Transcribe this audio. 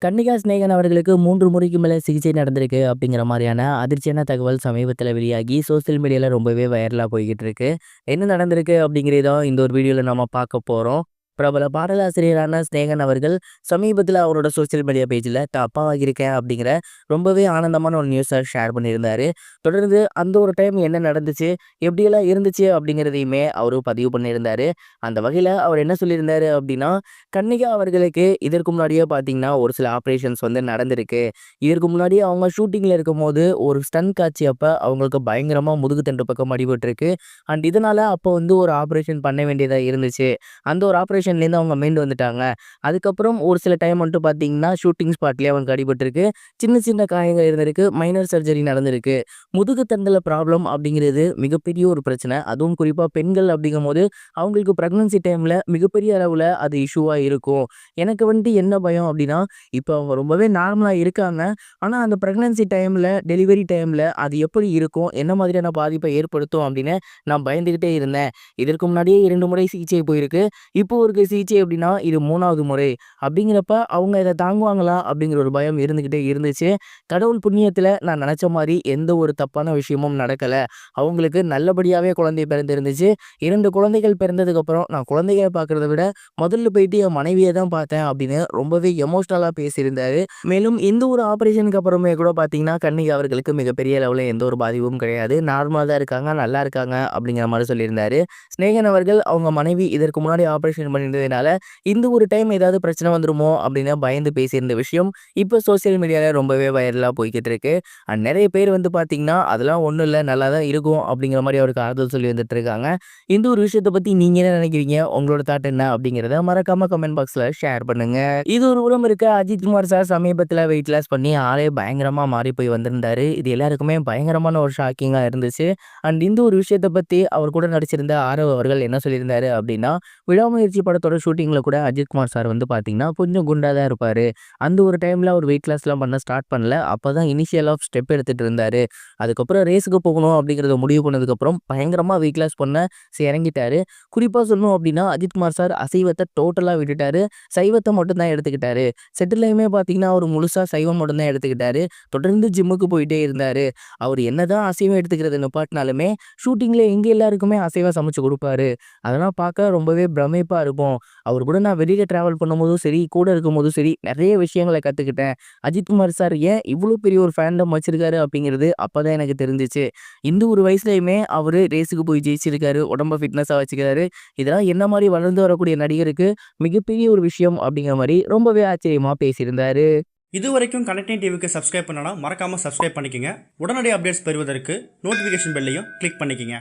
கன்னிகா சினேகன் அவர்களுக்கு 3 முறைக்கு மேல சிகிச்சை நடந்திருக்கு அப்படிங்கிற மாரியான அதிர்ச்சியான தகவல் சமீபத்தில வெளியாகி சோசியல் மீடியால ரொம்பவே வைரலா போய்க்கிட்டு இருக்கு. என்ன நடந்திருக்கு அப்படிங்கிறத தான் இந்த ஒரு வீடியோல நம்ம பார்க்க போறோம். பிரபல பாடலாசிரியரான சினேகன் அவர்கள் சமீபத்தில அவரோட சோசியல் மீடியா பேஜ்ல அப்பாவாகியிருக்கேன் அப்படிங்கிற ரொம்பவே ஆனந்தமான ஒரு நியூஸ ஷேர் பண்ணியிருந்தாரு. தொடர்ந்து அந்த ஒரு டைம் என்ன நடந்துச்சு, எப்படியெல்லாம் இருந்துச்சு அப்படிங்கிறதையுமே அவரு பதிவு பண்ணியிருந்தாரு. அந்த வகையில அவர் என்ன சொல்லியிருந்தாரு அப்படின்னா, கன்னிகா அவர்களுக்கு இதற்கு முன்னாடியே பார்த்தீங்கன்னா, ஒரு சில ஆப்பரேஷன்ஸ் வந்து நடந்திருக்கு. இதற்கு முன்னாடி அவங்க ஷூட்டிங்ல இருக்கும்போது, ஒரு ஸ்டண்ட் காட்சி அப்ப அவங்களுக்கு பயங்கரமா முதுகு தண்டு பக்கம் அடிபட்டுருக்கு. அண்ட் இதனால அப்போ வந்து ஒரு ஆப்பரேஷன் பண்ண வேண்டியதா இருந்துச்சு. அந்த ஒரு ஆப்பரேஷன்லேருந்து அவங்க மீண்டு வந்துட்டாங்க. அதுக்கப்புறம் ஒரு சில டைம் வந்துட்டு பார்த்தீங்கன்னா, ஷூட்டிங் ஸ்பாட்லயே அவங்களுக்கு அடிபட்டிருக்கு. சின்ன சின்ன காயங்கள் இருந்திருக்கு. மைனர் சர்ஜரி நடந்திருக்கு. முதுகு தண்டுல ப்ராப்ளம் அப்படிங்கிறது மிகப்பெரிய ஒரு பிரச்சனை. அதுவும் குறிப்பா பெண்கள் அப்படிங்கும்போது, அவங்களுக்கு பிரெக்னன்சி டைம்ல மிகப்பெரிய அளவுல அது இஷ்யூவா இருக்கும். எனக்கு வந்துட்டு என்ன பயம் அப்படின்னா, இப்ப அவங்க ரொம்பவே நார்மலா இருக்காங்க. ஆனா அந்த பிரெக்னன்சி டைம்ல, டெலிவரி டைம்ல அது எப்படி இருக்கும்? என்ன மாதிரியான பாதிப்பை ஏற்படுத்தும் அப்படின்னு நான் பயந்துகிட்டே இருந்தேன். இதற்கு முன்னாடியே 2 முறை சிகிச்சை போயிருக்கு. இப்போ ஒரு சிகிச்சை அப்படின்னா, இது 3வது முறை. அப்படிங்கிறப்ப அவங்க இத தாங்குவாங்களா? அப்படிங்கிற ஒரு பயம் இருந்துகிட்டே இருந்துச்சு. கடவுள் புண்ணியத்துல நான் நெனச்ச மாரி எந்த ஒரு தப்பான விஷயமும் நடக்கல. அவங்களுக்கு நல்லபடியாவே குழந்தை பிறந்திருந்துச்சு. 2 குழந்தைகள் பிறந்ததுக்கப்புறம் நான் குழந்தைகள பார்க்கிறத விட, முதல்ல போயிட்டு என் மனைவிய தான் பார்த்தேன் அப்படின்னு ரொம்பவே எமோஷனலா பேசியிருந்தாரு. மேலும் இந்த ஒரு ஆப்பரேஷனுக்கு அப்புறமே கூட பார்த்தீங்கன்னா, கன்னிகா அவர்களுக்கு மிகப்பெரிய லெவல்ல எந்த ஒரு பாதிப்பும் கிடையாது. நார்மலா தான் இருக்காங்க, நல்லா இருக்காங்க அப்படிங்கிற மாரி சொல்லியிருந்தாரு. சினேகன் அவர்கள் அவங்க மனைவி இதற்கு முன்னாடி ஆப்பரேஷன் பண்ணியிருந்ததுனால, இந்த ஒரு டைம் ஏதாவது பிரச்சனை வந்துருமோ அப்படின்னு பயந்து பேசியிருந்த விஷயம், இப்ப சோசியல் மீடியால ரொம்பவே வைரலா போய்க்கிட்டு இருக்கு. அண்ட் நெறைய பேர் வந்து பார்த்தீங்கன்னா, அதெல்லாம் ஒண்ணும் இல்ல நல்லா தான் இருக்கும் அப்படிங்கிற மாரி அவருக்கு ஆறுதல் சொல்லி வந்துட்டு இருக்காங்க. இந்த ஒரு விஷயத்த பத்தி நீங்க என்ன நினைக்கிறீங்க? உங்களோட தாட் என்ன? அப்படிங்கிறத மறக்காம கமெண்ட் பாக்ஸ்ல ஷேர் பண்ணுங்க. இது ஒரு புறம் இருக்க அஜித் குமார் சார் சமீபத்தில வெயிட் லாஸ் பண்ணி ஆளே பயங்கரமா மாறி போய் வந்திருந்தாரு. இது எல்லாருக்குமே பயங்கரமான ஒரு ஷாக்கிங்கா இருந்துச்சு. அண்ட் இந்த ஒரு விஷயத்த பத்தி அவர் கூட நடிச்சிருந்த ஆரவ் அவர்கள் என்ன சொல்லியிருந்தாரு அப்படின்னா, விடாமுயற்சி படத்தோட ஷூட்டிங்ல கூட அஜித் குமார் சார் வந்து பார்த்தீங்கன்னா, கொஞ்சம் குண்டா தான் இருப்பாரு. அந்த ஒரு டைம்ல அவர் வெயிட் லாஸ்லாம் பண்ண ஸ்டார்ட் பண்ணல. அப்பதான் இனிஷியல் ஆஃப் ஸ்டெப் எடுத்துட்டு இருந்தாரு. அதுக்கப்புறம் ரேஸ்க்கு போகணும் அப்படிங்கிறத முடிவு பண்ணதுக்கப்புறம் பயங்கரமா வெயிட் லாஸ் பண்ண இறங்கிட்டாரு. குறிப்பா சொல்லணும் அப்படின்னா, அஜித்குமார் சார் அசைவத்த டோட்டலா விட்டுட்டாரு. சைவத்த மட்டும் தான் எடுத்துக்கிட்டாரு. செட்டில்லயுமே பார்த்தீங்கன்னா, அவரு முழுசா சைவம் மட்டும் தான் எடுத்துக்கிட்டாரு. தொடர்ந்து ஜிம்முக்கு போயிட்டே இருந்தாரு. அவரு என்னதான் அசைவம் எடுத்துக்கிறத நிப்பாட்டினாலுமே, ஷூட்டிங்ல எங்க எல்லாருக்குமே அசைவம் சமைச்சு குடுப்பாரு. அதெல்லாம் பார்க்க ரொம்பவே பிரமிப்பா இருக்கும். அவரு கூட நான் வெளியில டிராவல் பண்ணும்போதும் சரி, கூட இருக்கும்போதும் சரி, நெறைய விஷயங்கள கத்துக்கிட்டேன். அஜித்குமார் சார் ஏன் இவ்ளோ பெரிய ஒரு ஃபேண்டம் வச்சிருக்காரு அப்படிங்கிறது அப்பதான் எனக்கு தெரிஞ்சுச்சு. இந்த ஒரு வயசுலயுமே அவரு ரேஸுக்கு போய் ஜெயிச்சிருக்காரு. உடம்ப ஃபிட்னஸா வச்சுக்கிறாரு. இதெல்லாம் என்ன மாரி வளர்ந்து வரக்கூடிய நடிகருக்கு மிகப்பெரிய ஒரு விஷயம் அப்படிங்கிற மாரி ரொம்பவே ஆச்சரியமா பேசியிருந்தாரு. இதுவரைக்கும் கனெக்டிங் டிவிக்கு சப்ஸ்கிரைப் பண்ணனா மறக்காம சப்ஸ்கிரைப் பண்ணிக்கங்க. உடனடி அப்டேட்ஸ் பெறுவதற்கு நோட்டிஃபிகேஷன் பெல்லையும் கிளிக் பண்ணிக்கங்க.